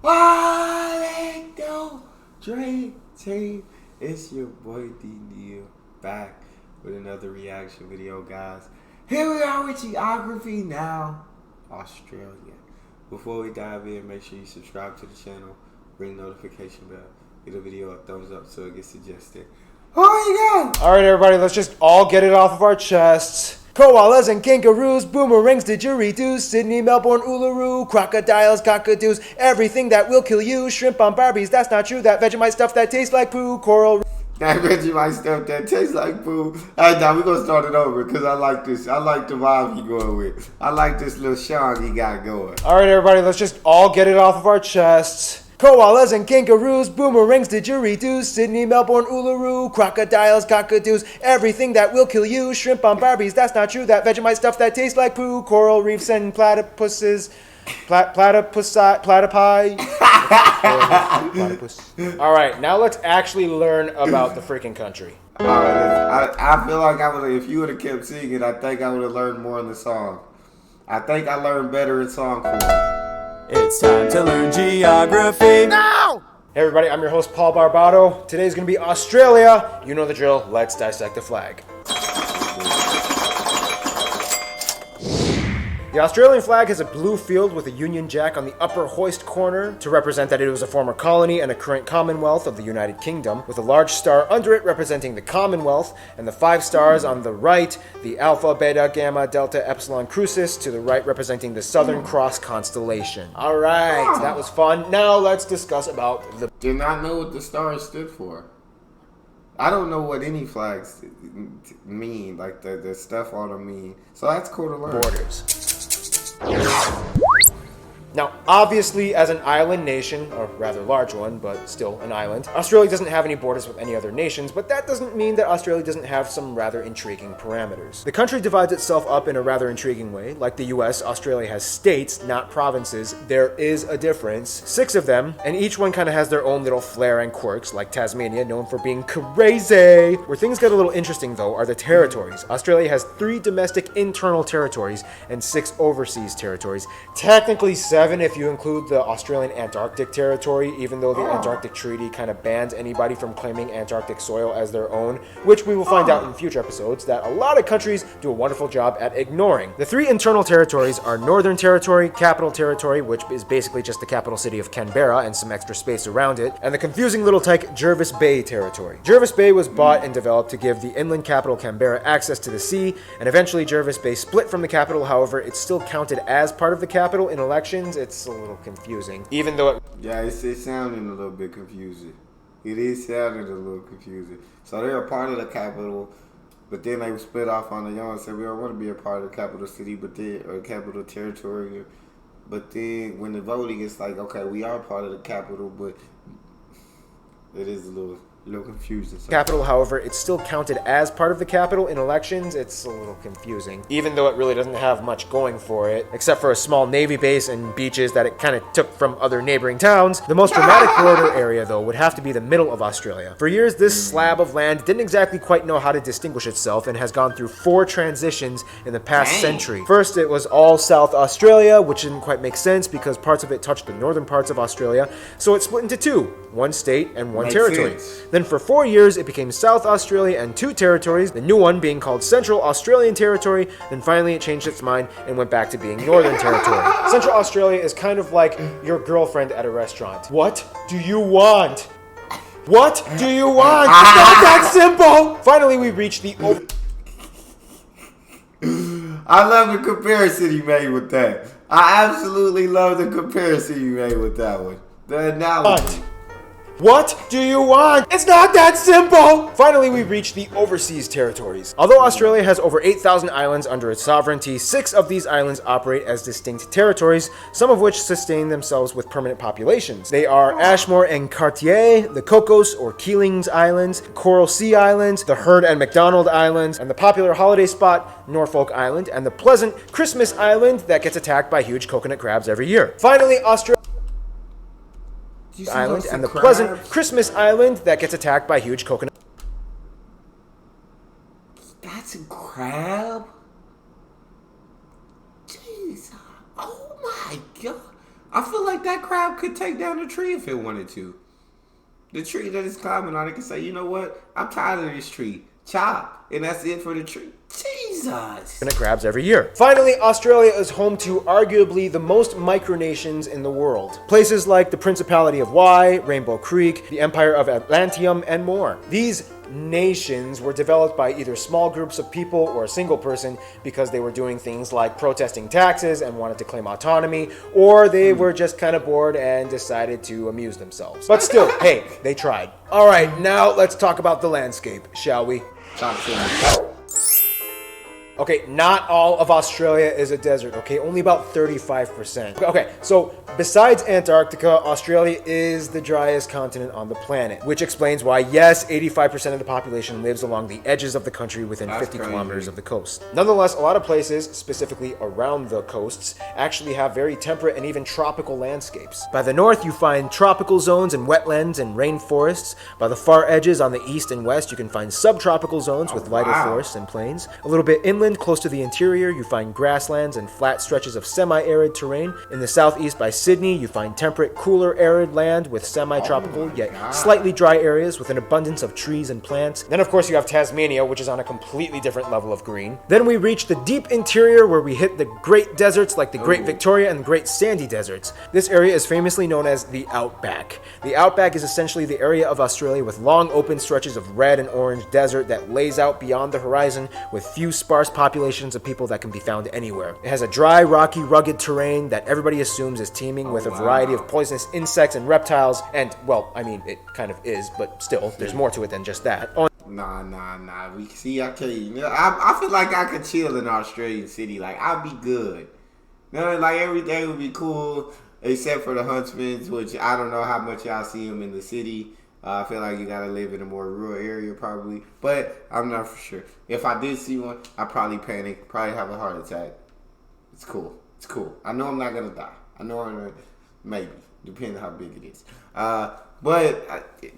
What do Dream Team? It's your boy D Neal back with another reaction video, guys. Here we are with geography now, Australia. Before we dive in, make sure you subscribe to the channel, ring notification bell, give the video a thumbs up so it gets suggested. Oh my God! Alright everybody, let's just all get it off of our chests. Koalas and kangaroos, boomerangs, didgeridoos, Sydney, Melbourne, Uluru, crocodiles, cockadoos, everything that will kill you, shrimp on Barbies, that's not true, that Vegemite stuff that tastes like poo, coral... That Vegemite stuff that tastes like poo. Alright, now we're gonna start it over because I like this. I like the vibe he going with. I like this little song he got going. Alright everybody, let's just all get it off of our chests. Koalas and kangaroos, boomerangs, didgeridoos, Sydney, Melbourne, Uluru, crocodiles, cockadoos, everything that will kill you, shrimp on Barbies, that's not true, that Vegemite stuff that tastes like poo, coral reefs and platypuses, platypi. Platypus. Alright, now let's actually learn about the freaking country. Alright, I feel like I would, if you would have kept singing, I think I would have learned more in the song. I think I learned better in song form. It's time to learn geography now! Hey everybody, I'm your host Paul Barbato. Today's gonna be Australia. You know the drill, let's dissect the flag. The Australian flag has a blue field with a Union Jack on the upper hoist corner to represent that it was a former colony and a current Commonwealth of the United Kingdom, with a large star under it representing the Commonwealth, and the 5 stars on the right, the Alpha, Beta, Gamma, Delta, Epsilon, Crucis, to the right representing the Southern Cross constellation. Alright, that was fun. Now let's discuss about the... Did not know what the stars stood for. I don't know what any flags mean, like the stuff on them mean. So that's cool to learn. Borders. Now, obviously, as an island nation, a rather large one, but still an island, Australia doesn't have any borders with any other nations, but that doesn't mean that Australia doesn't have some rather intriguing parameters. The country divides itself up in a rather intriguing way. Like the US, Australia has states, not provinces. There is a difference. 6 of them, and each one kind of has their own little flair and quirks, like Tasmania, known for being crazy. Where things get a little interesting, though, are the territories. Australia has 3 domestic internal territories and 6 overseas territories. Technically 7 if you include the Australian Antarctic territory, even though the Antarctic Treaty kind of bans anybody from claiming Antarctic soil as their own, which we will find out in future episodes that a lot of countries do a wonderful job at ignoring. The 3 internal territories are Northern Territory, Capital Territory, which is basically just the capital city of Canberra and some extra space around it, and the confusing little tyke Jervis Bay Territory. Jervis Bay was bought and developed to give the inland capital Canberra access to the sea, and eventually Jervis Bay split from the capital. However, it's still counted as part of the capital in elections. It's a little confusing, even though it... Yeah, it's sounding a little bit confusing. It is sounding a little confusing. So they're a part of the capital, but then they split off on their own and said we don't want to be a part of the capital city, but then, or capital territory. But then when the voting, it's like, okay, we are part of the capital, but it is a little confusing. Capital, however, it's still counted as part of the capital in elections. It's a little confusing, even though it really doesn't have much going for it, except for a small navy base and beaches that it kind of took from other neighboring towns. The most dramatic border area, though, would have to be the middle of Australia. For years, this slab of land didn't exactly quite know how to distinguish itself and has gone through 4 transitions in the past century. First, it was all South Australia, which didn't quite make sense because parts of it touched the northern parts of Australia, so it split into 2, 1 state and 1 territory. Then for 4 years, it became South Australia and 2 territories, the new one being called Central Australian Territory. Then finally it changed its mind and went back to being Northern Territory. Central Australia is kind of like your girlfriend at a restaurant. What do you want? What do you want? It's not that simple! Finally, we reached the... I love the comparison you made with that. I absolutely love the comparison you made with that one. The analogy. What do you want? It's not that simple! Finally, we reached the overseas territories. Although Australia has over 8,000 islands under its sovereignty, 6 of these islands operate as distinct territories, some of which sustain themselves with permanent populations. They are Ashmore and Cartier, the Cocos or Keelings Islands, Coral Sea Islands, the Heard and McDonald Islands, and the popular holiday spot, Norfolk Island, and the pleasant Christmas Island that gets attacked by huge coconut crabs every year. Finally, Australia Island and the pleasant Christmas Island that gets attacked by huge coconut. That's a crab? Jeez. Oh my God. I feel like that crab could take down the tree if it wanted to. The tree that it's climbing on, it can say, you know what? I'm tired of this tree. Chop. And that's it for the tree. Jesus. And it crabs every year. Finally, Australia is home to arguably the most micronations in the world. Places like the Principality of Wye, Rainbow Creek, the Empire of Atlantium, and more. These nations were developed by either small groups of people or a single person because they were doing things like protesting taxes and wanted to claim autonomy, or they were just kind of bored and decided to amuse themselves. But still, hey, they tried. All right, now let's talk about the landscape, shall we? Talk to me. Okay, not all of Australia is a desert, okay? Only about 35%. Okay, so besides Antarctica, Australia is the driest continent on the planet, which explains why, yes, 85% of the population lives along the edges of the country within 50 kilometers of the coast. Nonetheless, a lot of places, specifically around the coasts, actually have very temperate and even tropical landscapes. By the north, you find tropical zones and wetlands and rainforests. By the far edges on the east and west, you can find subtropical zones with lighter forests and plains. A little bit inland, close to the interior, you find grasslands and flat stretches of semi-arid terrain. In the southeast by Sydney, you find temperate, cooler, arid land with semi-tropical yet slightly dry areas with an abundance of trees and plants. Then of course you have Tasmania, which is on a completely different level of green. Then we reach the deep interior where we hit the Great Deserts like the Great Victoria and the Great Sandy Deserts. This area is famously known as the Outback. The Outback is essentially the area of Australia with long open stretches of red and orange desert that lays out beyond the horizon with few sparse populations of people that can be found anywhere. It has a dry, rocky, rugged terrain that everybody assumes is teeming with a variety of poisonous insects and reptiles, and, well, I mean, it kind of is, but still, there's more to it than just that. Nah. We see, I tell you, I feel like I could chill in an Australian city. Like, I'd be good. You know, like, everything would be cool, except for the huntsmen, which I don't know how much y'all see them in the city. I feel like you gotta live in a more rural area probably, but I'm not for sure. If I did see one, I'd probably panic, probably have a heart attack. It's cool. I know I'm not gonna die. I know I'm gonna, maybe, depending on how big it is.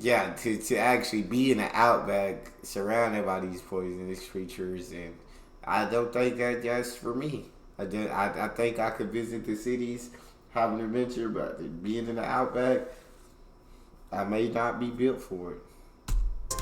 Yeah, to actually be in the outback, surrounded by these poisonous creatures, and I don't think that's for me. I think I could visit the cities, have an adventure, but being in the outback, I may not be built for it.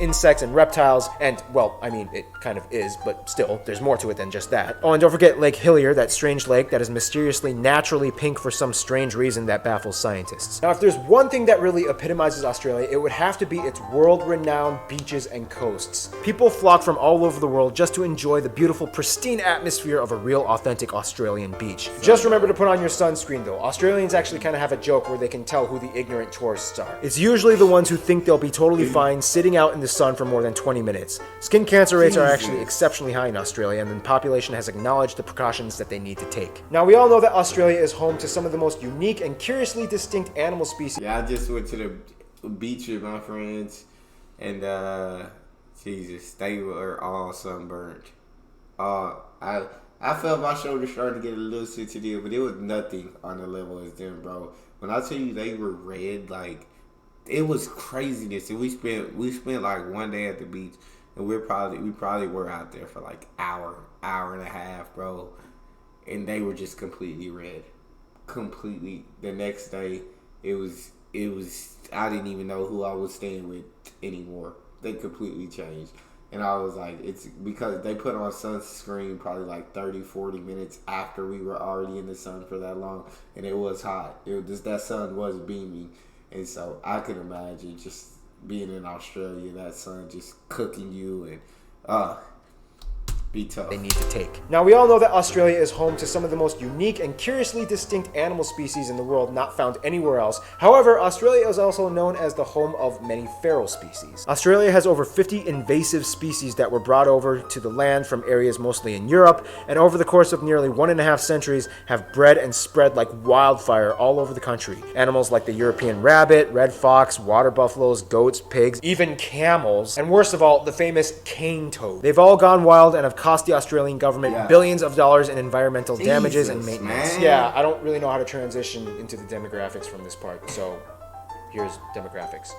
Insects and reptiles, and, well, I mean, it kind of is, but still, there's more to it than just that. Oh, and don't forget Lake Hillier, that strange lake that is mysteriously naturally pink for some strange reason that baffles scientists. Now, if there's one thing that really epitomizes Australia, it would have to be its world-renowned beaches and coasts. People flock from all over the world just to enjoy the beautiful, pristine atmosphere of a real, authentic Australian beach. Just remember to put on your sunscreen, though. Australians actually kind of have a joke where they can tell who the ignorant tourists are. It's usually the ones who think they'll be totally fine sitting out in the sun for more than 20 minutes. Skin cancer rates are actually exceptionally high in Australia, and the population has acknowledged the precautions that they need to take. Now, we all know that Australia is home to some of the most unique and curiously distinct animal species. Yeah, I just went to the beach with my friends, and Jesus, they were all sunburned. I felt my shoulder starting to get a little sensitive, but it was nothing on the level as them, bro. When I tell you they were red, like, it was craziness. And we spent like one day at the beach, and we probably were out there for like hour and a half, bro. And they were just completely red, completely. The next day, it was. I didn't even know who I was staying with anymore. They completely changed, and I was like, it's because they put on sunscreen probably like 30-40 minutes after we were already in the sun for that long, and it was hot. It was just, that sun was beaming. And so I could imagine just being in Australia, that sun just cooking you, and be tough. They need to take. Now, we all know that Australia is home to some of the most unique and curiously distinct animal species in the world not found anywhere else. However, Australia is also known as the home of many feral species. Australia has over 50 invasive species that were brought over to the land from areas mostly in Europe, and over the course of nearly 1.5 centuries have bred and spread like wildfire all over the country. Animals like the European rabbit, red fox, water buffaloes, goats, pigs, even camels, and worst of all, the famous cane toad. They've all gone wild and have cost the Australian government billions of dollars in environmental damages and maintenance. Man. Yeah, I don't really know how to transition into the demographics from this part, so here's demographics.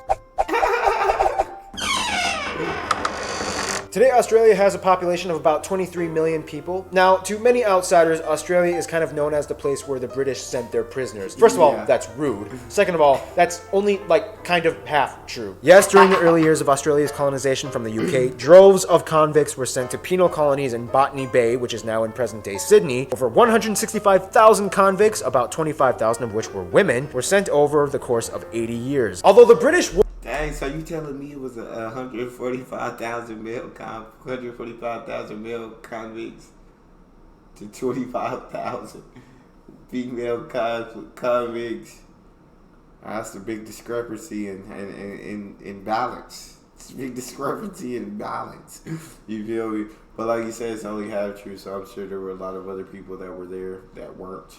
Today, Australia has a population of about 23 million people. Now, to many outsiders, Australia is kind of known as the place where the British sent their prisoners. First of all, that's rude. Second of all, that's only, kind of half true. Yes, during the early years of Australia's colonization from the UK, droves of convicts were sent to penal colonies in Botany Bay, which is now in present-day Sydney. Over 165,000 convicts, about 25,000 of which were women, were sent over the course of 80 years. Although the British Dang, so you telling me it was 145,000 male convicts to 25,000 female convicts? That's the big discrepancy in balance. It's a big discrepancy in balance. You feel me? But like you said, it's only half true, so I'm sure there were a lot of other people that were there that weren't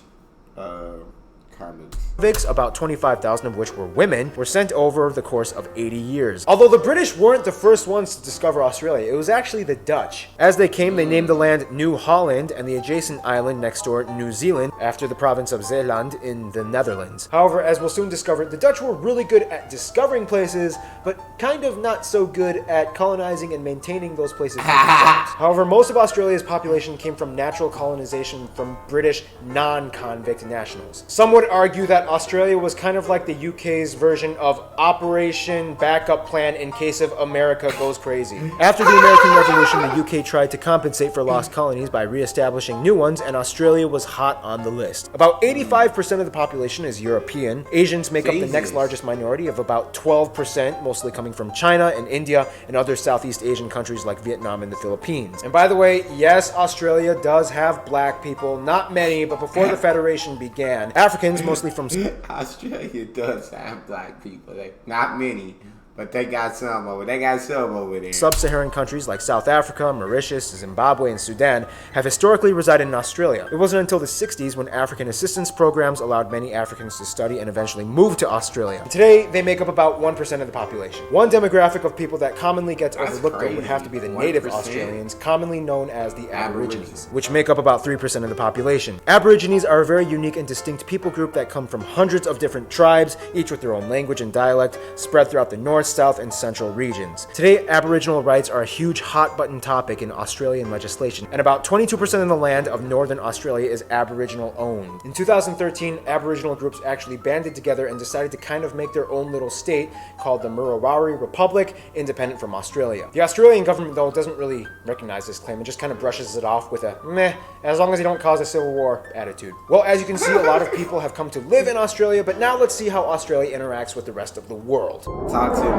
convicts, about 25,000 of which were women, were sent over the course of 80 years. Although the British weren't the first ones to discover Australia, it was actually the Dutch. As they came, they named the land New Holland and the adjacent island next door, New Zealand, after the province of Zeeland in the Netherlands. However, as we'll soon discover, the Dutch were really good at discovering places, but kind of not so good at colonizing and maintaining those places for themselves. However, most of Australia's population came from natural colonization from British non-convict nationals. Some would argue that Australia was kind of like the UK's version of Operation Backup Plan in case of America goes crazy. After the American Revolution, the UK tried to compensate for lost colonies by re-establishing new ones, and Australia was hot on the list. About 85% of the population is European. Asians make up the next largest minority of about 12%, mostly coming from China and India and other Southeast Asian countries like Vietnam and the Philippines. And by the way, yes, Australia does have black people, not many, but before the Federation began, Africans, mostly from Australia does have black people. Not many, but they got some over there. Sub-Saharan countries like South Africa, Mauritius, Zimbabwe, and Sudan have historically resided in Australia. It wasn't until the 60s when African assistance programs allowed many Africans to study and eventually move to Australia. Today, they make up about 1% of the population. One demographic of people that commonly gets overlooked though would have to be the native Australians, commonly known as the Aborigines, which make up about 3% of the population. Aborigines are a very unique and distinct people group that come from hundreds of different tribes, each with their own language and dialect, spread throughout the north, south, and central regions. Today, Aboriginal rights are a huge hot-button topic in Australian legislation, and about 22% of the land of northern Australia is Aboriginal-owned. In 2013, Aboriginal groups actually banded together and decided to kind of make their own little state called the Murrawarri Republic, independent from Australia. The Australian government, though, doesn't really recognize this claim and just kind of brushes it off with a meh, as long as you don't cause a civil war attitude. Well, as you can see, a lot of people have come to live in Australia, but now let's see how Australia interacts with the rest of the world. Talk to me.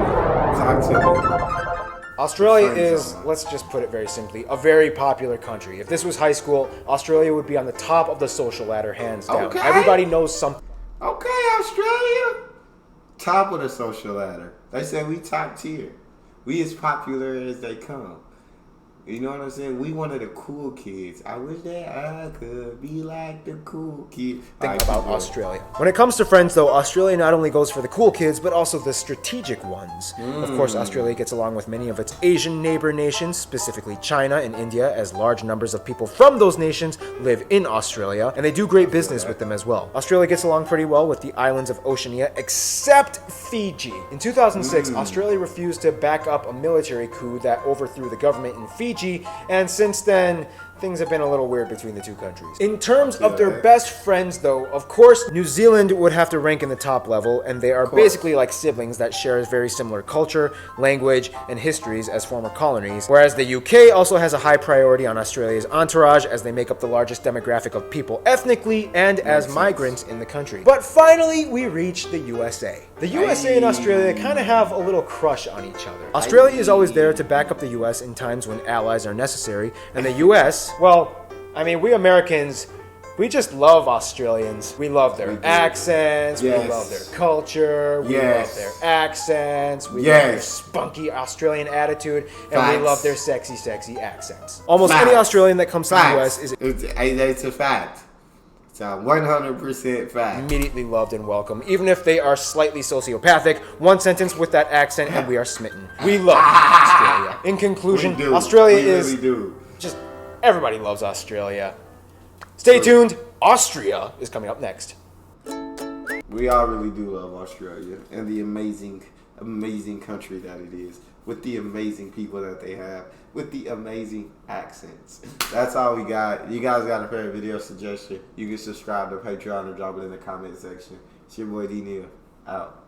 Australia is, let's just put it very simply, a very popular country. If this was high school, Australia would be on the top of the social ladder, hands down. Okay. Everybody knows something. Okay, Australia. Top of the social ladder. They say we top tier. We as popular as they come. You know what I'm saying? We one of the cool kids. I wish that I could be like the cool kid. Think about Australia. When it comes to friends, though, Australia not only goes for the cool kids, but also the strategic ones. Of course, Australia gets along with many of its Asian neighbor nations, specifically China and India, as large numbers of people from those nations live in Australia, and they do great business with them as well. Australia gets along pretty well with the islands of Oceania, except Fiji. In 2006, Australia refused to back up a military coup that overthrew the government in Fiji, and since then, things have been a little weird between the two countries. In terms of their best friends, though, of course, New Zealand would have to rank in the top level, and they are basically like siblings that share a very similar culture, language, and histories as former colonies, whereas the UK also has a high priority on Australia's entourage as they make up the largest demographic of people ethnically and as migrants in the country. But finally, we reach the USA. The USA and Australia kind of have a little crush on each other. Australia is always there to back up the US in times when allies are necessary, and the US, well, I mean, we Americans, we just love Australians. We love their accents, we love their culture, we love their accents, we love their spunky Australian attitude, and we love their sexy, sexy accents. Almost any Australian that comes to the US is... It's a fact. It's a 100% fact. Immediately loved and welcome, even if they are slightly sociopathic. One sentence with that accent and we are smitten. We love Australia. In conclusion, Australia is... Just everybody loves Australia. Stay tuned. Austria is coming up next. We all really do love Australia and the amazing amazing country that it is, with the amazing people that they have, with the amazing accents. That's all we got. You guys got a favorite video suggestion, you can subscribe to Patreon or drop it in the comment section. It's your boy D Neal. Out.